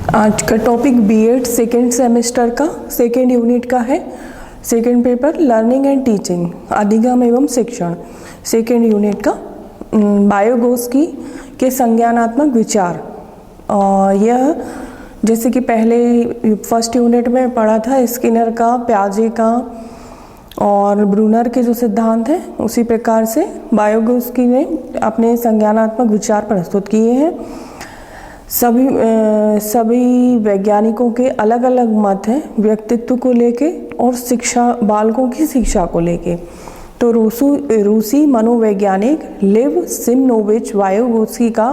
आज का topic BEd second semester का सेकेंड यूनिट का है। Second paper learning and teaching, अधिगम एवं शिक्षण, सेकेंड यूनिट का बायोगोस्की के संज्ञानात्मक विचार। यह जैसे कि पहले फर्स्ट यूनिट में पढ़ा था स्किनर का, प्याजे का और ब्रूनर के जो सिद्धांत हैं, उसी प्रकार से बायोगोस्की ने अपने संज्ञानात्मक विचार प्रस्तुत किए हैं। सभी वैज्ञानिकों के अलग अलग मत हैं व्यक्तित्व को लेके और शिक्षा, बालकों की शिक्षा को लेके। तो रूसी मनोवैज्ञानिक लिव सिमनोविच बायोगोस्की का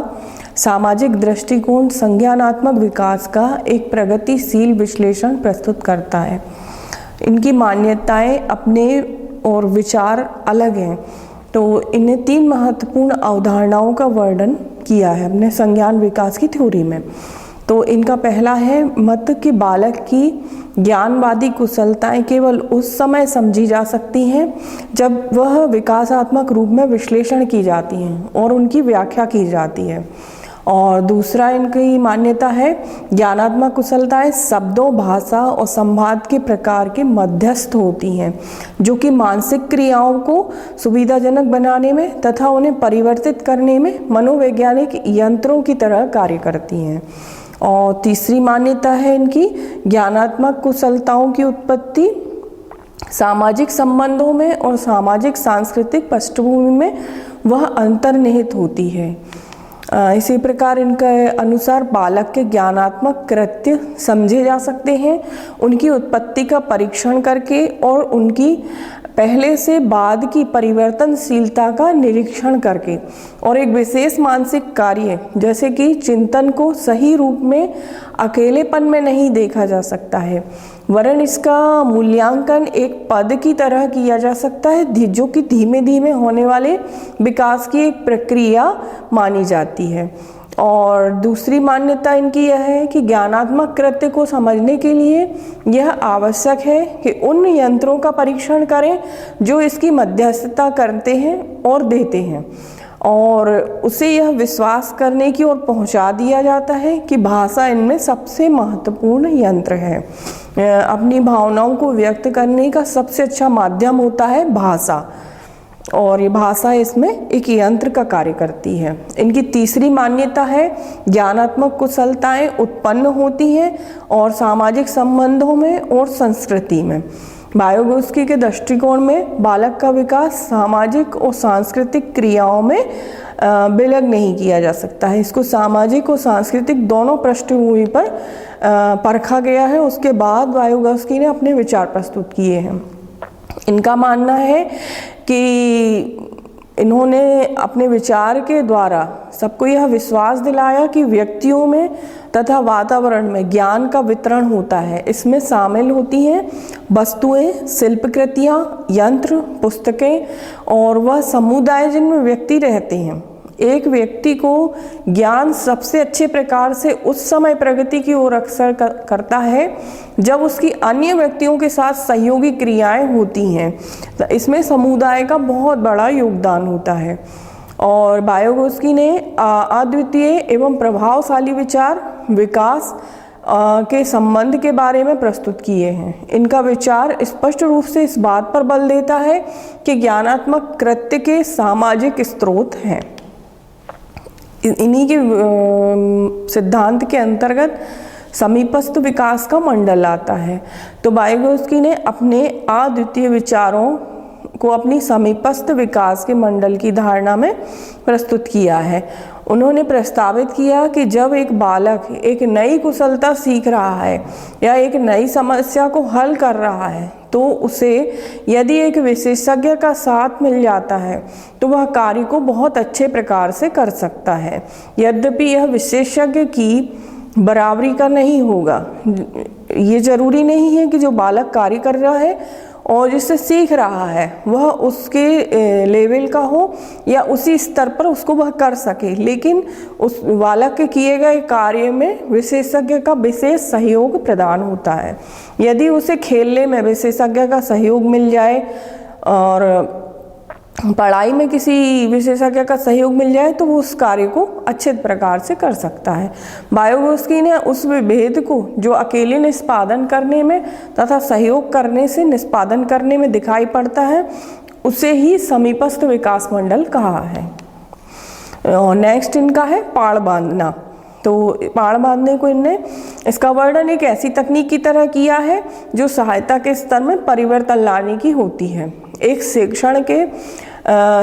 सामाजिक दृष्टिकोण संज्ञानात्मक विकास का एक प्रगतिशील विश्लेषण प्रस्तुत करता है। इनकी मान्यताएं अपने और विचार अलग हैं। तो इन्हें तीन महत्वपूर्ण अवधारणाओं का वर्णन किया है अपने संज्ञान विकास की थ्योरी में। तो इनका पहला है मत कि बालक की ज्ञानवादी कुशलताएं केवल उस समय समझी जा सकती हैं जब वह विकासात्मक रूप में विश्लेषण की जाती हैं और उनकी व्याख्या की जाती है। और दूसरा इनकी मान्यता है ज्ञानात्मक कुशलताएं शब्दों, भाषा और संवाद के प्रकार के मध्यस्थ होती हैं, जो कि मानसिक क्रियाओं को सुविधाजनक बनाने में तथा उन्हें परिवर्तित करने में मनोवैज्ञानिक यंत्रों की तरह कार्य करती हैं। और तीसरी मान्यता है इनकी ज्ञानात्मक कुशलताओं की उत्पत्ति सामाजिक संबंधों में और सामाजिक सांस्कृतिक पृष्ठभूमि में वह अंतर्निहित होती है। इसी प्रकार इनके अनुसार बालक के ज्ञानात्मक कृत्य समझे जा सकते हैं उनकी उत्पत्ति का परीक्षण करके और उनकी पहले से बाद की परिवर्तनशीलता का निरीक्षण करके, और एक विशेष मानसिक कार्य जैसे कि चिंतन को सही रूप में अकेलेपन में नहीं देखा जा सकता है, वरन इसका मूल्यांकन एक पद की तरह किया जा सकता है जो कि धीमे धीमे होने वाले विकास की एक प्रक्रिया मानी जाती है। और दूसरी मान्यता इनकी यह है कि ज्ञानात्मक कृत्य को समझने के लिए यह आवश्यक है कि उन यंत्रों का परीक्षण करें जो इसकी मध्यस्थता करते हैं और देते हैं, और उसे यह विश्वास करने की ओर पहुंचा दिया जाता है कि भाषा इनमें सबसे महत्वपूर्ण यंत्र है। अपनी भावनाओं को व्यक्त करने का सबसे अच्छा माध्यम होता है भाषा, और ये भाषा इसमें एक यंत्र का कार्य करती है। इनकी तीसरी मान्यता है ज्ञानात्मक कुशलताएं उत्पन्न होती हैं और सामाजिक संबंधों में और संस्कृति में। बायोगोस्की के दृष्टिकोण में बालक का विकास सामाजिक और सांस्कृतिक क्रियाओं में विलग नहीं किया जा सकता है। इसको सामाजिक और सांस्कृतिक दोनों पृष्ठभूमि पर परखा गया है। उसके बाद बायोगोस्की ने अपने विचार प्रस्तुत किए हैं। इनका मानना है कि इन्होंने अपने विचार के द्वारा सबको यह विश्वास दिलाया कि व्यक्तियों में तथा वातावरण में ज्ञान का वितरण होता है। इसमें शामिल होती हैं वस्तुएं, शिल्पकृतियाँ, यंत्र, पुस्तकें और वह समुदाय जिनमें व्यक्ति रहते हैं। एक व्यक्ति को ज्ञान सबसे अच्छे प्रकार से उस समय प्रगति की ओर अग्रसर करता है जब उसकी अन्य व्यक्तियों के साथ सहयोगी क्रियाएं होती हैं। तो इसमें समुदाय का बहुत बड़ा योगदान होता है। और बायोगोस्की ने अद्वितीय एवं प्रभावशाली विचार विकास के संबंध के बारे में प्रस्तुत किए हैं। इनका विचार स्पष्ट रूप से इस बात पर बल देता है कि ज्ञानात्मक कृत्य के सामाजिक स्रोत हैं। इन्हीं के सिद्धांत के अंतर्गत समीपस्थ विकास का मंडल आता है। तो बायोगोस्की ने अपने अद्वितीय विचारों को अपनी समीपस्थ विकास के मंडल की धारणा में प्रस्तुत किया है। उन्होंने प्रस्तावित किया कि जब एक बालक एक नई कुशलता सीख रहा है या एक नई समस्या को हल कर रहा है तो उसे यदि एक विशेषज्ञ का साथ मिल जाता है तो वह कार्य को बहुत अच्छे प्रकार से कर सकता है। यद्यपि यह विशेषज्ञ की बराबरी का नहीं होगा। ये जरूरी नहीं है कि जो बालक कार्य कर रहा है और जिससे सीख रहा है वह उसके लेवल का हो या उसी स्तर पर उसको वह कर सके, लेकिन उस बालक के किए गए कार्य में विशेषज्ञ का विशेष सहयोग प्रदान होता है। यदि उसे खेलने में विशेषज्ञ का सहयोग मिल जाए और पढ़ाई में किसी विशेषज्ञ का सहयोग मिल जाए तो वो उस कार्य को अच्छे प्रकार से कर सकता है। वायोगोत्स्की ने उस भेद को जो अकेले निष्पादन करने में तथा सहयोग करने से निष्पादन करने में दिखाई पड़ता है, उसे ही समीपस्थ विकास मंडल कहा है। और नेक्स्ट इनका है पाड़ बांधना। तो पाड़ बांधने को इनने इसका वर्णन एक ऐसी तकनीक की तरह किया है जो सहायता के स्तर में परिवर्तन लाने की होती है। एक शिक्षण के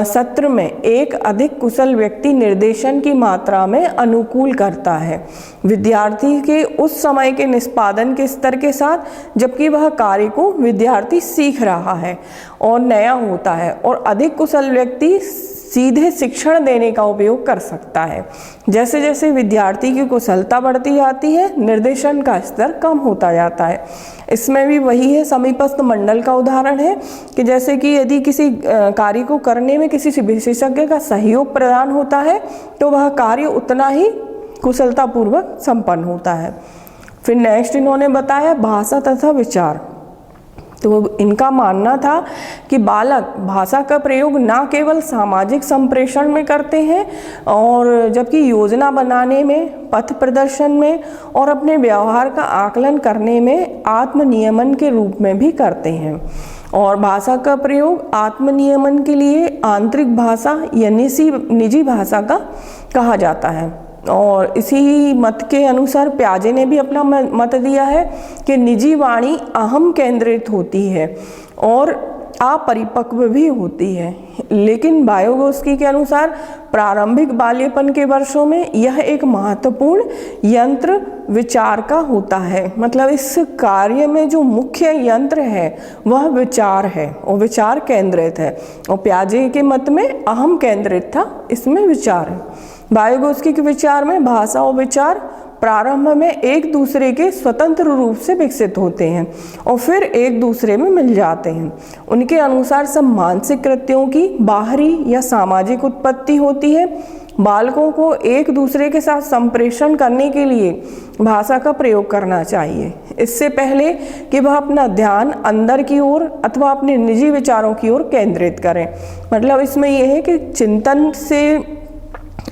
सत्र में एक अधिक कुशल व्यक्ति निर्देशन की मात्रा में अनुकूल करता है विद्यार्थी के उस समय के निष्पादन के स्तर के साथ जबकि वह कार्य को विद्यार्थी सीख रहा है और नया होता है, और अधिक कुशल व्यक्ति सीधे शिक्षण देने का उपयोग कर सकता है। जैसे जैसे विद्यार्थी की कुशलता बढ़ती जाती है, निर्देशन का स्तर कम होता जाता है। इसमें भी वही है, समीपस्थ मंडल का उदाहरण है कि जैसे कि यदि किसी कार्य को करने में किसी विशेषज्ञ का सहयोग प्रदान होता है तो वह कार्य उतना ही कुशलतापूर्वक संपन्न होता है। फिर नेक्स्ट इन्होंने बताया भाषा तथा विचार। तो इनका मानना था कि बालक भाषा का प्रयोग न केवल सामाजिक संप्रेषण में करते हैं और जबकि योजना बनाने में, पथ प्रदर्शन में और अपने व्यवहार का आकलन करने में आत्मनियमन के रूप में भी करते हैं। और भाषा का प्रयोग आत्मनियमन के लिए आंतरिक भाषा या निजी भाषा का कहा जाता है। और इसी मत के अनुसार प्याजे ने भी अपना मत दिया है कि निजी वाणी अहम केंद्रित होती है और अपरिपक्व भी होती है, लेकिन वायोगोत्स्की के अनुसार प्रारंभिक बाल्यपन के वर्षों में यह एक महत्वपूर्ण यंत्र विचार का होता है। मतलब इस कार्य में जो मुख्य यंत्र है वह विचार है और विचार केंद्रित है, और प्याजे के मत में अहम केंद्रित था, इसमें विचार है। वायोगोत्स्की के विचार में भाषा और विचार प्रारंभ में एक दूसरे के स्वतंत्र रूप से विकसित होते हैं और फिर एक दूसरे में मिल जाते हैं। उनके अनुसार सब मानसिक कृत्यों की बाहरी या सामाजिक उत्पत्ति होती है। बालकों को एक दूसरे के साथ संप्रेषण करने के लिए भाषा का प्रयोग करना चाहिए, इससे पहले कि वह अपना ध्यान अंदर की ओर अथवा अपने निजी विचारों की ओर केंद्रित करें। मतलब इसमें यह है कि चिंतन से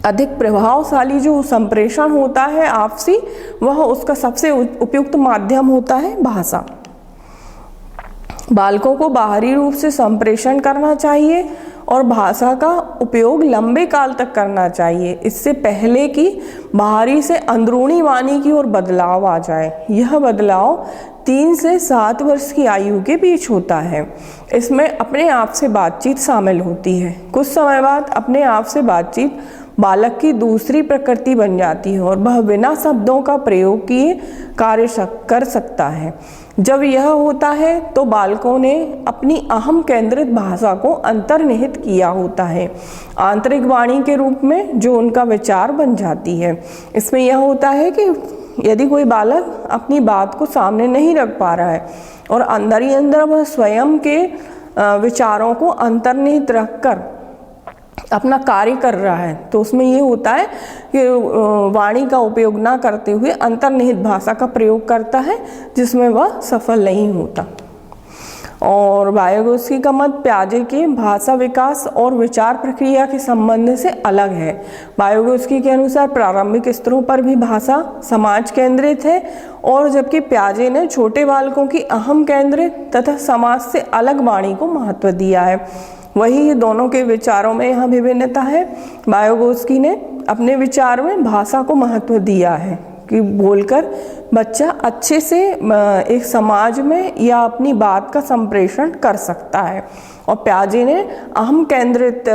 अधिक प्रभावशाली जो संप्रेषण होता है आपसी, वह उसका सबसे उपयुक्त माध्यम होता है भाषा। बालकों को बाहरी रूप से संप्रेषण करना चाहिए और भाषा का उपयोग लंबे काल तक करना चाहिए, इससे पहले कि बाहरी से अंदरूनी वाणी की ओर बदलाव आ जाए। यह बदलाव 3 से 7 वर्ष की आयु के बीच होता है। इसमें अपने आप से बातचीत शामिल होती है। कुछ समय बाद अपने आप से बातचीत बालक की दूसरी प्रकृति बन जाती है और वह बिना शब्दों का प्रयोग किए कार्य कर सकता है। जब यह होता है तो बालकों ने अपनी अहम केंद्रित भाषा को अंतर्निहित किया होता है, आंतरिक वाणी के रूप में जो उनका विचार बन जाती है। इसमें यह होता है कि यदि कोई बालक अपनी बात को सामने नहीं रख पा रहा है और अंदर ही अंदर वह स्वयं के विचारों को अंतर्निहित रखकर अपना कार्य कर रहा है, तो उसमें ये होता है कि वाणी का उपयोग ना करते हुए अंतर्निहित भाषा का प्रयोग करता है, जिसमें वह सफल नहीं होता। और वायोगोत्स्की का मत प्याजे के भाषा विकास और विचार प्रक्रिया के संबंध से अलग है। वायोगोत्स्की के अनुसार प्रारंभिक स्तरों पर भी भाषा समाज केंद्रित है, और जबकि प्याजे ने छोटे बालकों की अहम केंद्रित तथा समाज से अलग वाणी को महत्व दिया है। वही दोनों के विचारों में यहाँ विभिन्नता है। वायोगोत्स्की ने अपने विचार में भाषा को महत्व दिया है कि बोलकर बच्चा अच्छे से एक समाज में या अपनी बात का संप्रेषण कर सकता है, और प्याजे ने अहम केंद्रित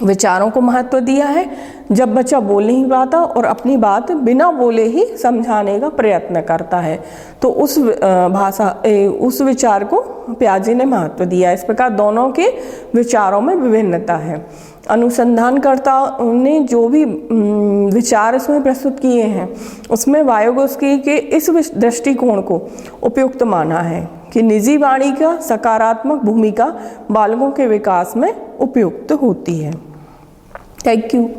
विचारों को महत्व दिया है जब बच्चा बोल नहीं पाता और अपनी बात बिना बोले ही समझाने का प्रयत्न करता है, तो उस विचार को प्याजे ने महत्व दिया। इस प्रकार दोनों के विचारों में विभिन्नता है। अनुसंधानकर्ताओं ने जो भी विचार इसमें प्रस्तुत किए हैं उसमें वायोगोत्स्की के इस दृष्टिकोण को उपयुक्त माना है कि निजी वाणी का सकारात्मक भूमिका बालकों के विकास में उपयुक्त होती है। Thank you.